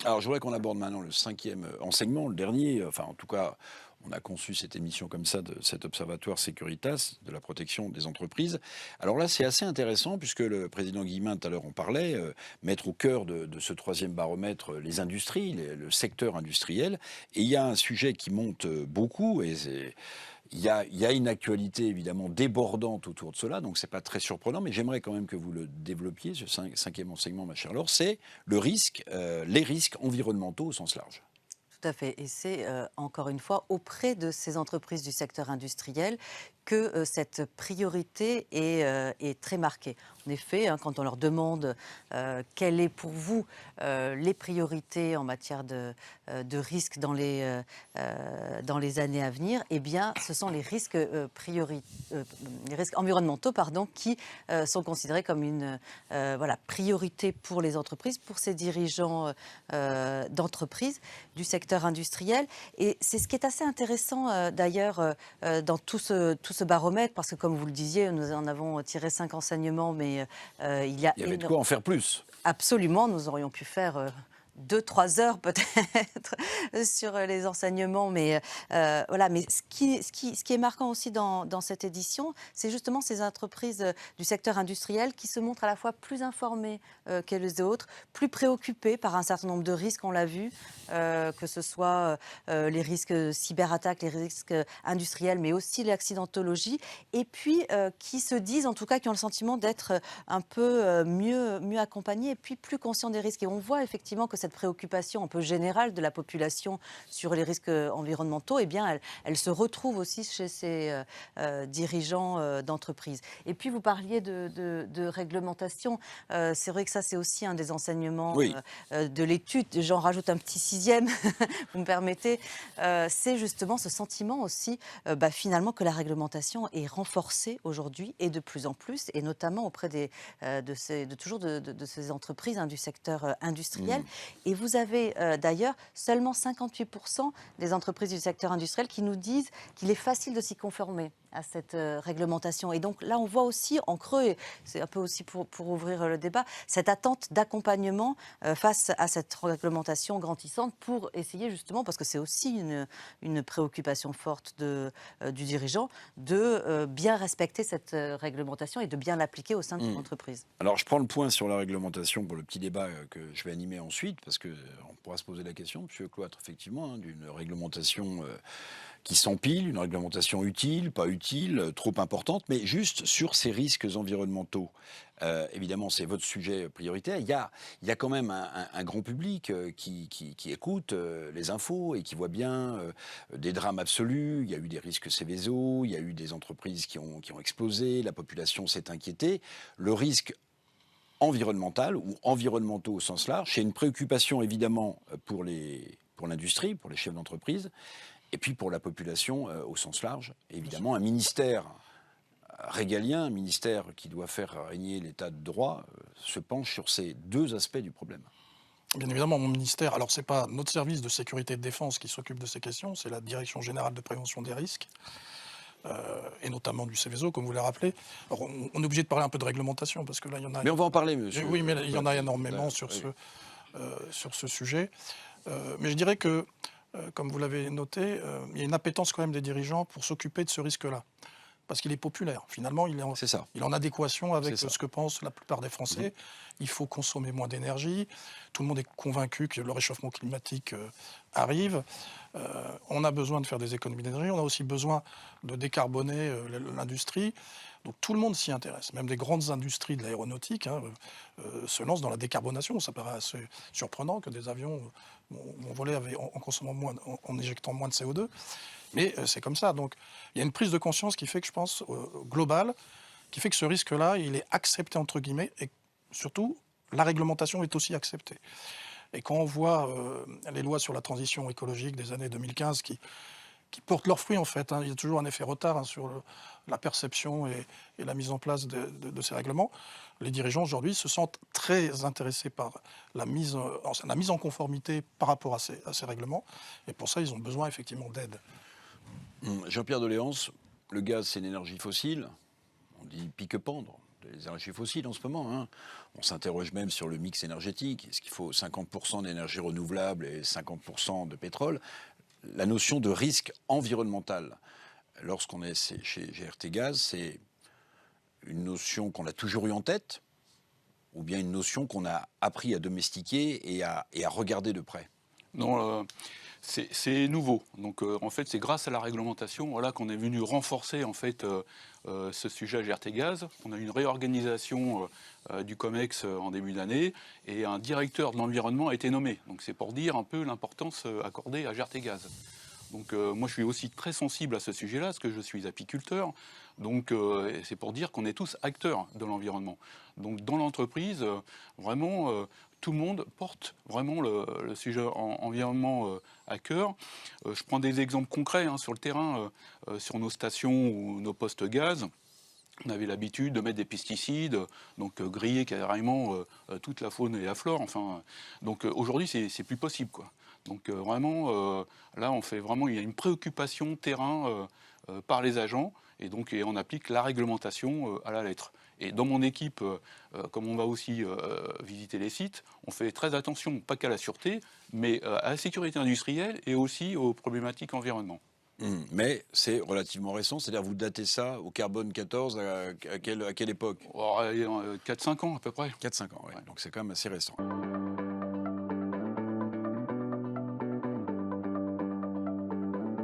Alors, je voudrais qu'on aborde maintenant le cinquième enseignement, le dernier. Enfin, en tout cas, on a conçu cette émission comme ça, de cet observatoire Securitas, de la protection des entreprises. Alors là, c'est assez intéressant, puisque le président Guillemin, tout à l'heure, en parlait, mettre au cœur de ce troisième baromètre les industries, le secteur industriel. Et il y a un sujet qui monte beaucoup, et il y a une actualité évidemment débordante autour de cela, donc c'est pas très surprenant, mais j'aimerais quand même que vous le développiez, ce cinquième enseignement, ma chère Laure, c'est le risque, les risques environnementaux au sens large. Tout à fait. Et c'est encore une fois auprès de ces entreprises du secteur industriel que cette priorité est très marquée. En effet, hein, quand on leur demande quelles est pour vous les priorités en matière de risques dans les années à venir, eh bien, ce sont les risques environnementaux pardon, qui sont considérés comme une voilà, priorité pour les entreprises, pour ces dirigeants d'entreprises du secteur industriel. Et c'est ce qui est assez intéressant d'ailleurs dans tout ce baromètre, parce que comme vous le disiez, nous en avons tiré 5 enseignements, mais il y a Il y avait de quoi en faire plus. absolument, nous aurions pu faire 2-3 heures peut-être sur les enseignements, mais voilà. Mais ce qui est marquant aussi dans cette édition, c'est justement ces entreprises du secteur industriel qui se montrent à la fois plus informées que les autres, plus préoccupées par un certain nombre de risques, on l'a vu, que ce soit les risques cyberattaques, les risques industriels, mais aussi l'accidentologie, et puis qui se disent, en tout cas, qui ont le sentiment d'être un peu mieux accompagnés et puis plus conscients des risques. Et on voit effectivement que cette préoccupation un peu générale de la population sur les risques environnementaux, eh bien, elle se retrouve aussi chez ces dirigeants d'entreprise. Et puis, vous parliez de réglementation. C'est vrai que ça, c'est aussi un des enseignements Oui. de l'étude. J'en rajoute un petit sixième, vous me permettez. C'est justement ce sentiment aussi, finalement, que la réglementation est renforcée aujourd'hui et de plus en plus, et notamment auprès de ces entreprises, hein, du secteur industriel. Mm. Et vous avez d'ailleurs seulement 58% des entreprises du secteur industriel qui nous disent qu'il est facile de s'y conformer à cette réglementation. Et donc là, on voit aussi en creux, et c'est un peu aussi pour ouvrir le débat, cette attente d'accompagnement face à cette réglementation grandissante pour essayer justement, parce que c'est aussi une préoccupation forte du dirigeant, de bien respecter cette réglementation et de bien l'appliquer au sein de son Mm. entreprise. Alors, je prends le point sur la réglementation pour le petit débat que je vais animer ensuite, parce que on pourra se poser la question, Monsieur Cloître, effectivement, hein, d'une réglementation qui s'empile, une réglementation utile, pas utile, trop importante, mais juste sur ces risques environnementaux. Évidemment, c'est votre sujet prioritaire. Il y a quand même un grand public qui écoute les infos et qui voit bien des drames absolus. Il y a eu des risques Céveso, il y a eu des entreprises qui ont explosé, la population s'est inquiétée. Le risque environnemental ou environnementaux au sens large, c'est une préoccupation évidemment pour l'industrie, pour les chefs d'entreprise, et puis pour la population au sens large. Évidemment, un ministère régalien, un ministère qui doit faire régner l'état de droit, se penche sur ces deux aspects du problème. Bien évidemment, mon ministère, alors c'est pas notre service de sécurité et de défense qui s'occupe de ces questions, c'est la Direction générale de prévention des risques, et notamment du Céveso, comme vous l'avez rappelé. Alors, on est obligé de parler un peu de réglementation, parce que là, il y en a... Mais on va en parler, monsieur. Oui, mais il y en a énormément Oui. sur ce sujet. Mais je dirais que, comme vous l'avez noté, il y a une appétence quand même des dirigeants pour s'occuper de ce risque-là. Parce qu'il est populaire. Finalement, C'est ça. il est en adéquation avec C'est ça. ce que pensent la plupart des Français. Il faut consommer moins d'énergie. Tout le monde est convaincu que le réchauffement climatique arrive. On a besoin de faire des économies d'énergie. On a aussi besoin de décarboner l'industrie. Donc tout le monde s'y intéresse. Même des grandes industries de l'aéronautique se lancent dans la décarbonation. Ça paraît assez surprenant que des avions vont voler en consommant moins, en éjectant moins de CO2. Mais c'est comme ça. Donc, il y a une prise de conscience qui fait que, je pense, globale, qui fait que ce risque-là, il est accepté, entre guillemets, et surtout, la réglementation est aussi acceptée. Et quand on voit les lois sur la transition écologique des années 2015 qui portent leurs fruits, en fait, hein, il y a toujours un effet retard sur la perception et la mise en place de ces règlements, les dirigeants, aujourd'hui, se sentent très intéressés par la mise en conformité par rapport à ces règlements. Et pour ça, ils ont besoin, effectivement, d'aide. Jean-Pierre Doléance, le gaz, c'est une énergie fossile. On dit pique-pendre. les énergies fossiles en ce moment. Hein. On s'interroge même sur le mix énergétique. Est-ce qu'il faut 50% d'énergie renouvelable et 50% de pétrole? La notion de risque environnemental, lorsqu'on est chez GRT Gaz, c'est une notion qu'on a toujours eue en tête ou bien une notion qu'on a appris à domestiquer et à regarder de près? Non, c'est nouveau. Donc en fait, c'est grâce à la réglementation voilà, qu'on est venu renforcer en fait, ce sujet à GRT Gaz. On a eu une réorganisation du COMEX en début d'année et un directeur de l'environnement a été nommé. Donc c'est pour dire un peu l'importance accordée à GRT Gaz. Donc moi je suis aussi très sensible à ce sujet-là parce que je suis apiculteur. Donc c'est pour dire qu'on est tous acteurs de l'environnement. Donc dans l'entreprise, vraiment tout le monde porte vraiment le sujet environnement à cœur. Je prends des exemples concrets hein, sur le terrain, sur nos stations ou nos postes gaz. On avait l'habitude de mettre des pesticides, donc griller carrément toute la faune et la flore. Enfin, donc aujourd'hui, c'est plus possible, quoi. Donc vraiment, là, il y a une préoccupation terrain par les agents, et on applique la réglementation à la lettre. Et dans mon équipe, comme on va aussi visiter les sites, on fait très attention, pas qu'à la sûreté, mais à la sécurité industrielle et aussi aux problématiques environnement. Mais c'est relativement récent, c'est-à-dire vous datez ça au carbone 14 à quelle époque? 4-5 ans à peu près. 4-5 ans, ouais. Donc c'est quand même assez récent.